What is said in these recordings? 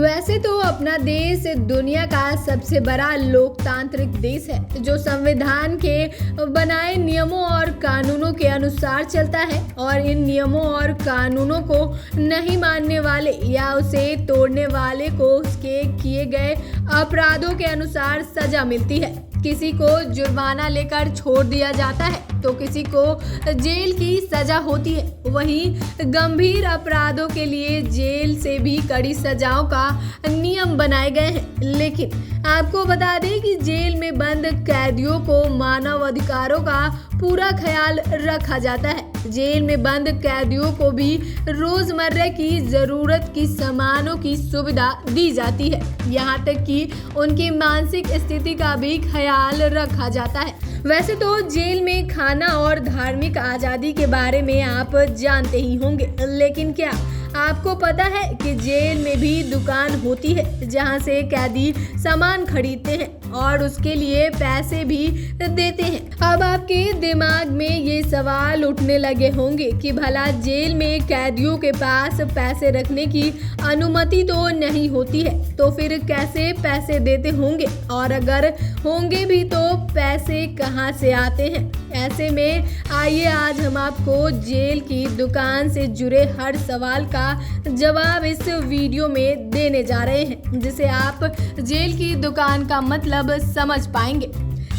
वैसे तो अपना देश दुनिया का सबसे बड़ा लोकतांत्रिक देश है जो संविधान के बनाए नियमों और कानूनों के अनुसार चलता है और इन नियमों और कानूनों को नहीं मानने वाले या उसे तोड़ने वाले को उसके किए गए अपराधों के अनुसार सजा मिलती है। किसी को जुर्माना लेकर छोड़ दिया जाता है तो किसी को जेल की सजा होती है। वहीं गंभीर अपराधों के लिए जेल से भी कड़ी सजाओं का नियम बनाए गए हैं। लेकिन आपको बता दें कि जेल में बंद कैदियों को मानव अधिकारों का पूरा ख्याल रखा जाता है। जेल में बंद कैदियों को भी रोजमर्रा की जरूरत की सामानों की सुविधा दी जाती है। यहाँ तक कि उनकी मानसिक स्थिति का भी ख्याल रखा जाता है। वैसे तो जेल में खाना और धार्मिक आज़ादी के बारे में आप जानते ही होंगे, लेकिन क्या आपको पता है कि जेल में भी दुकान होती है जहां से कैदी सामान खरीदते हैं और उसके लिए पैसे भी देते हैं। अब आपके दिमाग में ये सवाल उठने लगे होंगे कि भला जेल में कैदियों के पास पैसे रखने की अनुमति तो नहीं होती है, तो फिर कैसे पैसे देते होंगे, और अगर होंगे भी तो पैसे कहां से आते हैं। ऐसे में आइए आज हम आपको जेल की दुकान से जुड़े हर सवाल का जवाब इस वीडियो में देने जा रहे हैं, जिसे आप जेल की दुकान का मतलब समझ पाएंगे।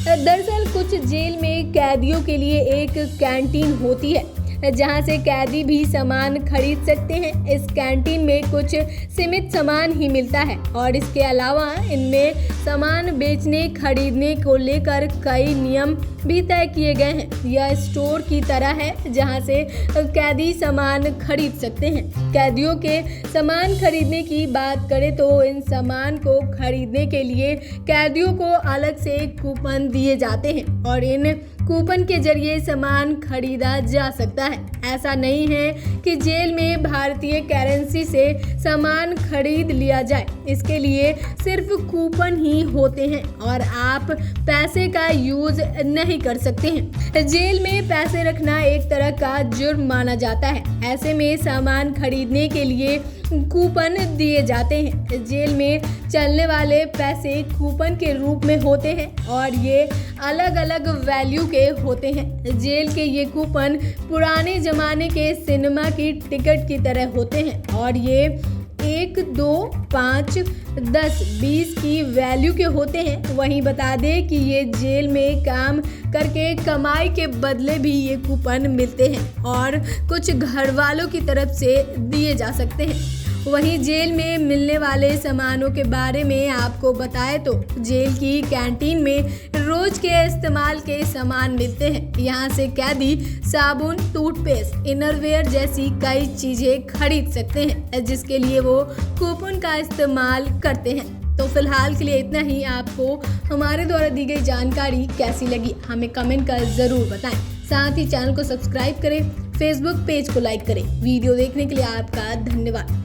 दरअसल कुछ जेल में कैदियों के लिए एक कैंटीन होती है जहां से कैदी भी सामान खरीद सकते हैं। इस कैंटीन में कुछ सीमित सामान ही मिलता है और इसके अलावा इनमें सामान बेचने खरीदने को लेकर कई नियम भी तय किए गए हैं। यह स्टोर की तरह है जहां से कैदी सामान खरीद सकते हैं। कैदियों के सामान खरीदने की बात करें तो इन सामान को खरीदने के लिए कैदियों को अलग से कूपन दिए जाते हैं और इन कूपन के जरिए सामान खरीदा जा सकता है। ऐसा नहीं है कि जेल में भारतीय करेंसी से सामान खरीद लिया जाए, इसके लिए सिर्फ कूपन ही होते हैं और आप पैसे का यूज नहीं कर सकते हैं। जेल में पैसे रखना एक तरह का जुर्म माना जाता है। ऐसे में सामान खरीदने के लिए कूपन दिए जाते हैं। जेल में चलने वाले पैसे कूपन के रूप में होते हैं और ये अलग अलग वैल्यू के होते हैं। जेल के ये कूपन पुराने जमाने के सिनेमा की टिकट की तरह होते हैं और ये 1, 2, 5, 10, 20 की वैल्यू के होते हैं। वहीं बता दें कि ये जेल में काम करके कमाई के बदले भी ये कूपन मिलते हैं और कुछ घर वालों की तरफ से दिए जा सकते हैं। वहीं जेल में मिलने वाले सामानों के बारे में आपको बताएं तो जेल की कैंटीन में रोज के इस्तेमाल के सामान मिलते हैं। यहाँ से कैदी साबुन, टूथपेस्ट, इनरवेयर जैसी कई चीजें खरीद सकते हैं जिसके लिए वो कूपन का इस्तेमाल करते हैं। तो फिलहाल के लिए इतना ही। आपको हमारे द्वारा दी गई जानकारी कैसी लगी हमें कमेंट कर जरूर बताएं। साथ ही चैनल को सब्सक्राइब करें, फेसबुक पेज को लाइक करें। वीडियो देखने के लिए आपका धन्यवाद।